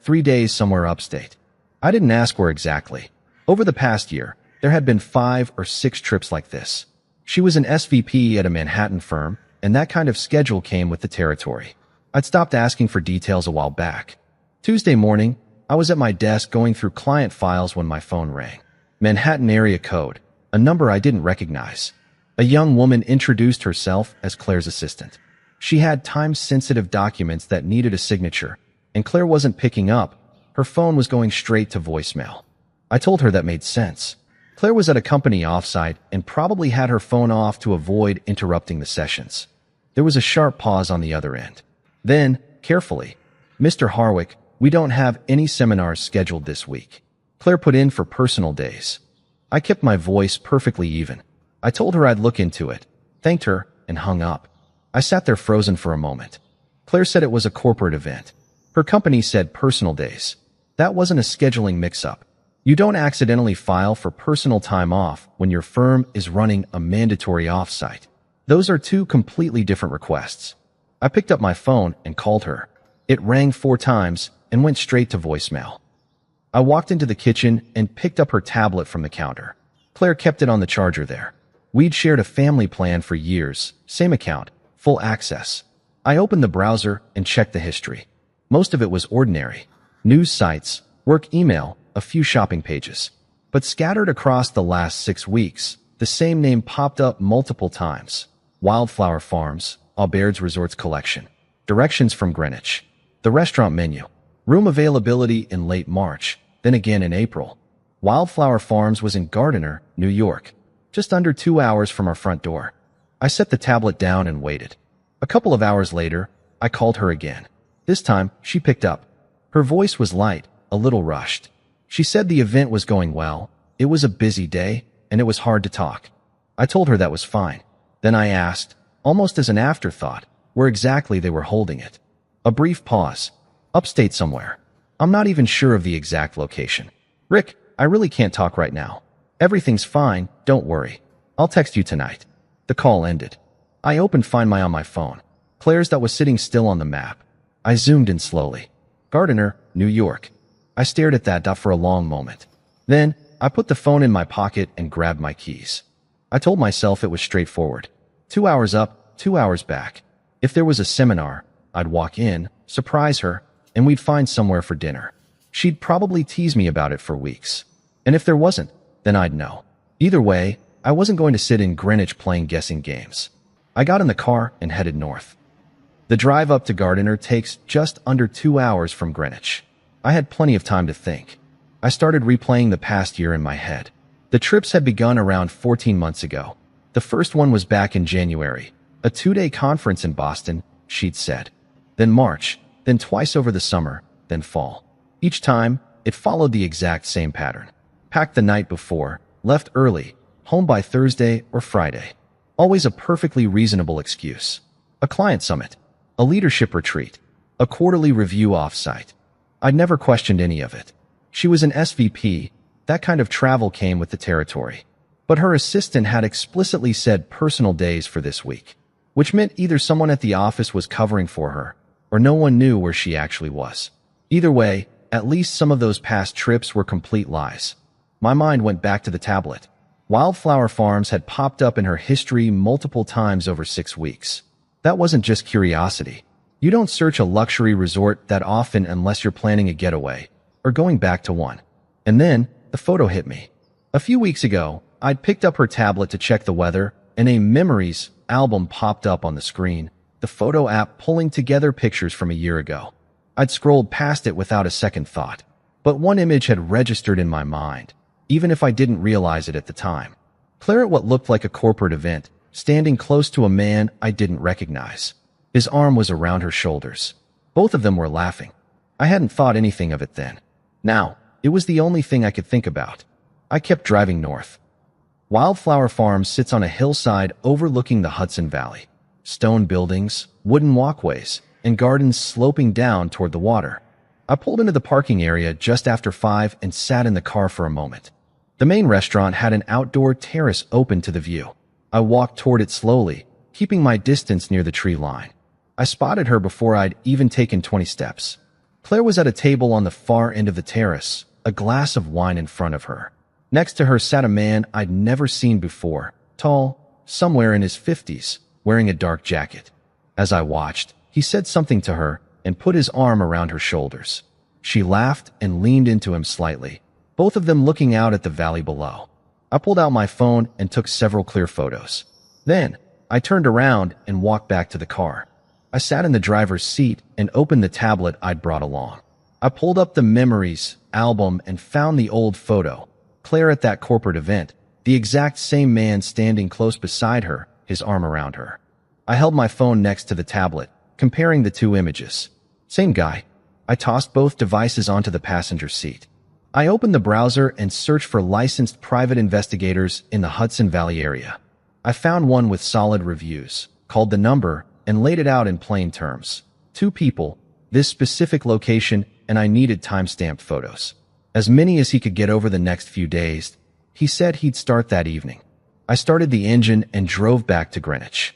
3 days somewhere upstate. I didn't ask where exactly. Over the past year, there had been 5 or 6 trips like this. She was an SVP at a Manhattan firm, and that kind of schedule came with the territory. I'd stopped asking for details a while back. Tuesday morning, I was at my desk going through client files when my phone rang. Manhattan area code, a number I didn't recognize. A young woman introduced herself as Claire's assistant. She had time-sensitive documents that needed a signature, and Claire wasn't picking up. Her phone was going straight to voicemail. I told her that made sense. Claire was at a company offsite and probably had her phone off to avoid interrupting the sessions. There was a sharp pause on the other end. Then, carefully, "Mr. Harwick, we don't have any seminars scheduled this week." Claire put in for personal days. I kept my voice perfectly even. I told her I'd look into it, thanked her, and hung up. I sat there frozen for a moment. Claire said it was a corporate event. Her company said personal days. That wasn't a scheduling mix-up. You don't accidentally file for personal time off when your firm is running a mandatory offsite. Those are 2 completely different requests. I picked up my phone and called her. It rang 4 times and went straight to voicemail. I walked into the kitchen and picked up her tablet from the counter. Claire kept it on the charger there. We'd shared a family plan for years, same account, full access. I opened the browser and checked the history. Most of it was ordinary. News sites, work email, a few shopping pages. But scattered across the last 6 weeks, the same name popped up multiple times. Wildflower Farms, Aubaird's Resorts Collection. Directions from Greenwich. The restaurant menu. Room availability in late March, then again in April. Wildflower Farms was in Gardiner, New York, just under 2 hours from our front door. I set the tablet down and waited. A couple of hours later, I called her again. This time, she picked up. Her voice was light, a little rushed. She said the event was going well, it was a busy day, and it was hard to talk. I told her that was fine. Then I asked, almost as an afterthought, where exactly they were holding it. A brief pause. Upstate somewhere. I'm not even sure of the exact location. "Rick, I really can't talk right now. Everything's fine, don't worry. I'll text you tonight." The call ended. I opened Find My on my phone. Claire's that was sitting still on the map. I zoomed in slowly. Gardiner, New York. I stared at that dot for a long moment. Then, I put the phone in my pocket and grabbed my keys. I told myself it was straightforward. 2 hours up, 2 hours back. If there was a seminar, I'd walk in, surprise her, and we'd find somewhere for dinner. She'd probably tease me about it for weeks. And if there wasn't, then I'd know. Either way, I wasn't going to sit in Greenwich playing guessing games. I got in the car and headed north. The drive up to Gardiner takes just under 2 hours from Greenwich. I had plenty of time to think. I started replaying the past year in my head. The trips had begun around 14 months ago. The first one was back in January, a 2-day conference in Boston, she'd said. Then March, then twice over the summer, then fall. Each time, it followed the exact same pattern. Packed the night before, left early, home by Thursday or Friday. Always a perfectly reasonable excuse. A client summit, a leadership retreat, a quarterly review offsite. I'd never questioned any of it. She was an SVP, that kind of travel came with the territory. But her assistant had explicitly said personal days for this week, which meant either someone at the office was covering for her, or no one knew where she actually was. Either way, at least some of those past trips were complete lies. My mind went back to the tablet. Wildflower Farms had popped up in her history multiple times over 6 weeks. That wasn't just curiosity. You don't search a luxury resort that often unless you're planning a getaway, or going back to one. And then, the photo hit me. A few weeks ago, I'd picked up her tablet to check the weather, and a Memories album popped up on the screen, the photo app pulling together pictures from a year ago. I'd scrolled past it without a second thought, but one image had registered in my mind, even if I didn't realize it at the time. Claire at what looked like a corporate event, standing close to a man I didn't recognize. His arm was around her shoulders. Both of them were laughing. I hadn't thought anything of it then. Now, it was the only thing I could think about. I kept driving north. Wildflower Farms sits on a hillside overlooking the Hudson Valley. Stone buildings, wooden walkways, and gardens sloping down toward the water. I pulled into the parking area just after 5 and sat in the car for a moment. The main restaurant had an outdoor terrace open to the view. I walked toward it slowly, keeping my distance near the tree line. I spotted her before I'd even taken 20 steps. Claire was at a table on the far end of the terrace, a glass of wine in front of her. Next to her sat a man I'd never seen before, tall, somewhere in his 50s, wearing a dark jacket. As I watched, he said something to her and put his arm around her shoulders. She laughed and leaned into him slightly, both of them looking out at the valley below. I pulled out my phone and took several clear photos. Then, I turned around and walked back to the car. I sat in the driver's seat and opened the tablet I'd brought along. I pulled up the memories album and found the old photo. Claire at that corporate event, the exact same man standing close beside her, his arm around her. I held my phone next to the tablet, comparing the two images. Same guy. I tossed both devices onto the passenger seat. I opened the browser and searched for licensed private investigators in the Hudson Valley area. I found one with solid reviews, called the number, and laid it out in plain terms. 2 people, this specific location, and I needed time-stamped photos. As many as he could get over the next few days. He said he'd start that evening. I started the engine and drove back to Greenwich.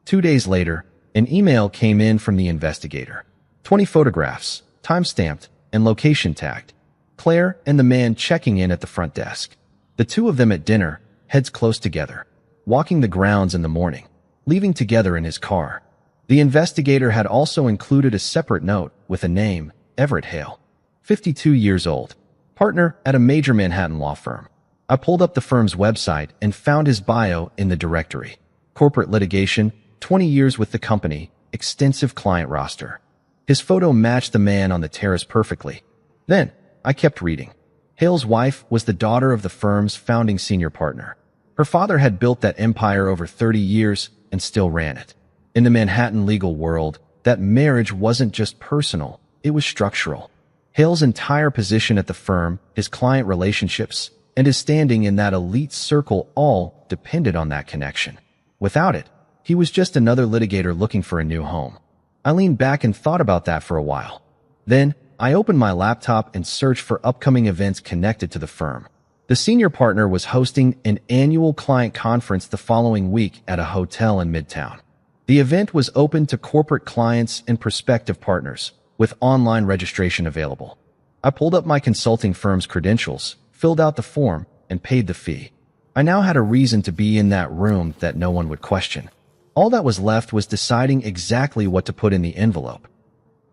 2 days later, an email came in from the investigator. 20 photographs, time-stamped, and location tagged. Claire and the man checking in at the front desk. The 2 of them at dinner, heads close together, walking the grounds in the morning, leaving together in his car. The investigator had also included a separate note with a name, Everett Hale, 52 years old, partner at a major Manhattan law firm. I pulled up the firm's website and found his bio in the directory. Corporate litigation, 20 years with the company, extensive client roster. His photo matched the man on the terrace perfectly. Then, I kept reading. Hale's wife was the daughter of the firm's founding senior partner. Her father had built that empire over 30 years and still ran it. In the Manhattan legal world, that marriage wasn't just personal, it was structural. Hale's entire position at the firm, his client relationships, and his standing in that elite circle all depended on that connection. Without it, he was just another litigator looking for a new home. I leaned back and thought about that for a while. Then, I opened my laptop and searched for upcoming events connected to the firm. The senior partner was hosting an annual client conference the following week at a hotel in Midtown. The event was open to corporate clients and prospective partners, with online registration available. I pulled up my consulting firm's credentials, filled out the form, and paid the fee. I now had a reason to be in that room that no one would question. All that was left was deciding exactly what to put in the envelope.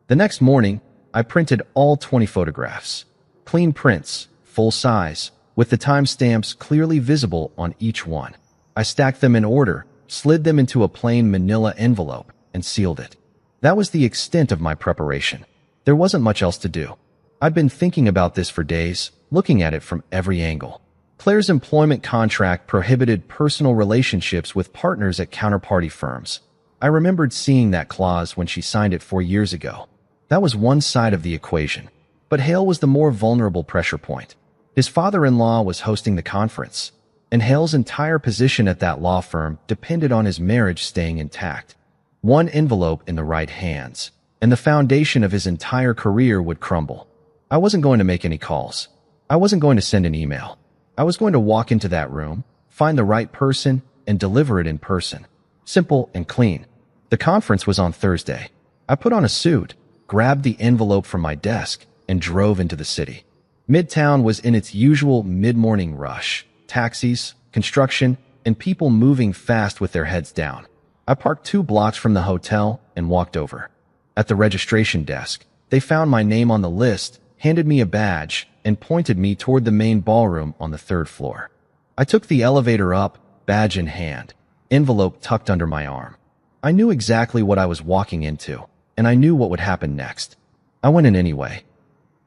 The next morning, I printed all 20 photographs. Clean prints, full size, with the timestamps clearly visible on each one. I stacked them in order, slid them into a plain manila envelope, and sealed it. That was the extent of my preparation. There wasn't much else to do. I'd been thinking about this for days, looking at it from every angle. Claire's employment contract prohibited personal relationships with partners at counterparty firms. I remembered seeing that clause when she signed it 4 years ago. That was one side of the equation. But Hale was the more vulnerable pressure point. His father-in-law was hosting the conference, and Hale's entire position at that law firm depended on his marriage staying intact. One envelope in the right hands, and the foundation of his entire career would crumble. I wasn't going to make any calls. I wasn't going to send an email. I was going to walk into that room, find the right person, and deliver it in person. Simple and clean. The conference was on Thursday. I put on a suit, grabbed the envelope from my desk, and drove into the city. Midtown was in its usual mid-morning rush. Taxis, construction, and people moving fast with their heads down. I parked 2 blocks from the hotel and walked over. At the registration desk, they found my name on the list, handed me a badge, and pointed me toward the main ballroom on the 3rd floor. I took the elevator up, badge in hand, envelope tucked under my arm. I knew exactly what I was walking into, and I knew what would happen next. I went in anyway.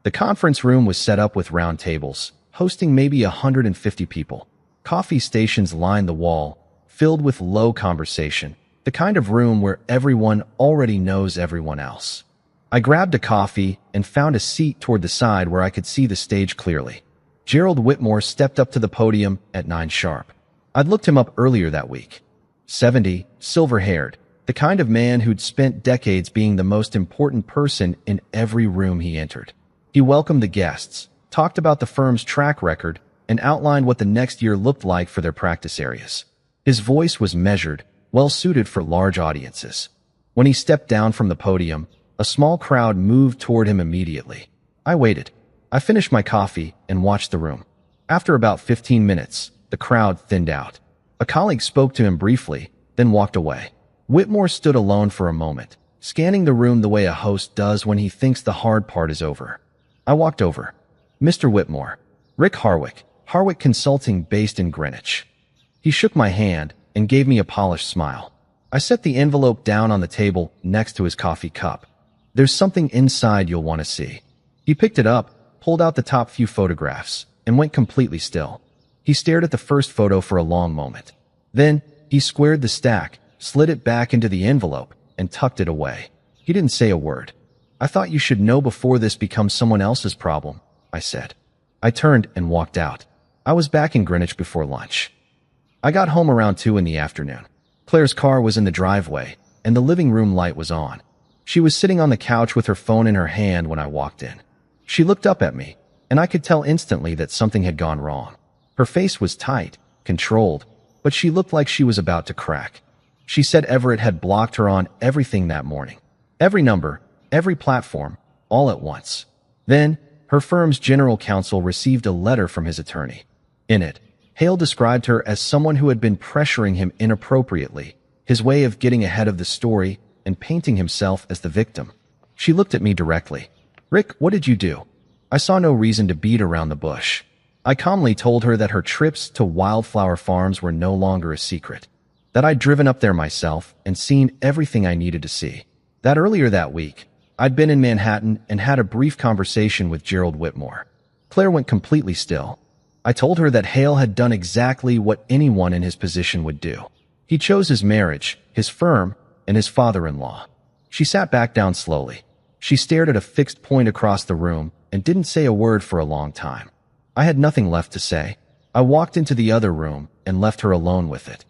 The conference room was set up with round tables, hosting maybe 150 people. Coffee stations lined the wall, filled with low conversation, the kind of room where everyone already knows everyone else. I grabbed a coffee and found a seat toward the side where I could see the stage clearly. Gerald Whitmore stepped up to the podium at 9 sharp. I'd looked him up earlier that week. 70, silver-haired, the kind of man who'd spent decades being the most important person in every room he entered. He welcomed the guests, talked about the firm's track record, and outlined what the next year looked like for their practice areas. His voice was measured, well-suited for large audiences. When he stepped down from the podium, A small crowd moved toward him immediately. I waited. I finished my coffee and watched the room. After about 15 minutes, the crowd thinned out. A colleague spoke to him briefly, then walked away. Whitmore stood alone for a moment, scanning the room the way a host does when he thinks the hard part is over. I walked over. "Mr. Whitmore, Rick Harwick, Harwick Consulting based in Greenwich." He shook my hand and gave me a polished smile. I set the envelope down on the table next to his coffee cup. "There's something inside you'll want to see." He picked it up, pulled out the top few photographs, and went completely still. He stared at the first photo for a long moment. Then, he squared the stack, slid it back into the envelope, and tucked it away. He didn't say a word. "I thought you should know before this becomes someone else's problem," I said. I turned and walked out. I was back in Greenwich before lunch. I got home around 2 in the afternoon. Claire's car was in the driveway, and the living room light was on. She was sitting on the couch with her phone in her hand when I walked in. She looked up at me, and I could tell instantly that something had gone wrong. Her face was tight, controlled, but she looked like she was about to crack. She said Everett had blocked her on everything that morning. Every number, every platform, all at once. Then, her firm's general counsel received a letter from his attorney. In it, Hale described her as someone who had been pressuring him inappropriately, his way of getting ahead of the story and painting himself as the victim. She looked at me directly. "Rick, what did you do?" I saw no reason to beat around the bush. I calmly told her that her trips to Wildflower Farms were no longer a secret, that I'd driven up there myself and seen everything I needed to see, that earlier that week, I'd been in Manhattan and had a brief conversation with Gerald Whitmore. Claire went completely still. I told her that Hale had done exactly what anyone in his position would do. He chose his marriage, his firm, and his father-in-law. She sat back down slowly. She stared at a fixed point across the room and didn't say a word for a long time. I had nothing left to say. I walked into the other room and left her alone with it.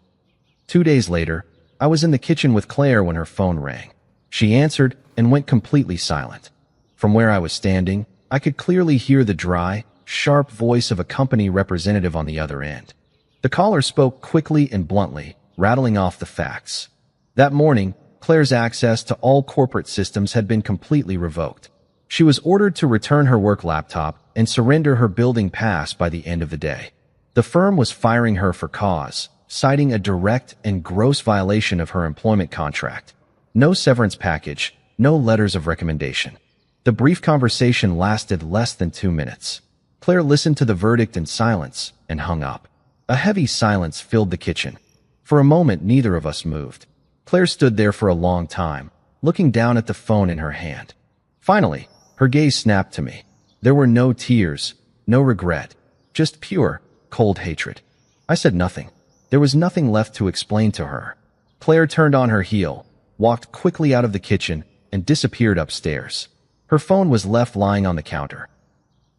2 days later, I was in the kitchen with Claire when her phone rang. She answered and went completely silent. From where I was standing, I could clearly hear the dry, sharp voice of a company representative on the other end. The caller spoke quickly and bluntly, rattling off the facts. That morning, Claire's access to all corporate systems had been completely revoked. She was ordered to return her work laptop and surrender her building pass by the end of the day. The firm was firing her for cause, citing a direct and gross violation of her employment contract. No severance package, no letters of recommendation. The brief conversation lasted less than 2 minutes. Claire listened to the verdict in silence and hung up. A heavy silence filled the kitchen. For a moment, neither of us moved. Claire stood there for a long time, looking down at the phone in her hand. Finally, her gaze snapped to me. There were no tears, no regret, just pure, cold hatred. I said nothing. There was nothing left to explain to her. Claire turned on her heel, walked quickly out of the kitchen, and disappeared upstairs. Her phone was left lying on the counter.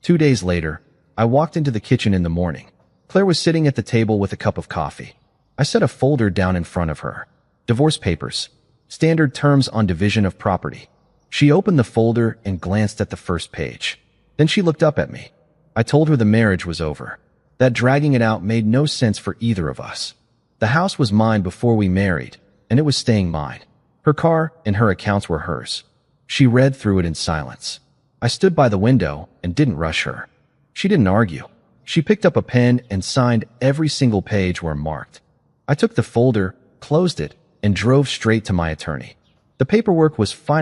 2 days later, I walked into the kitchen in the morning. Claire was sitting at the table with a cup of coffee. I set a folder down in front of her. Divorce papers. Standard terms on division of property. She opened the folder and glanced at the first page. Then she looked up at me. I told her the marriage was over, that dragging it out made no sense for either of us. The house was mine before we married, and it was staying mine. Her car and her accounts were hers. She read through it in silence. I stood by the window and didn't rush her. She didn't argue. She picked up a pen and signed every single page where marked. I took the folder, closed it, and drove straight to my attorney. The paperwork was finally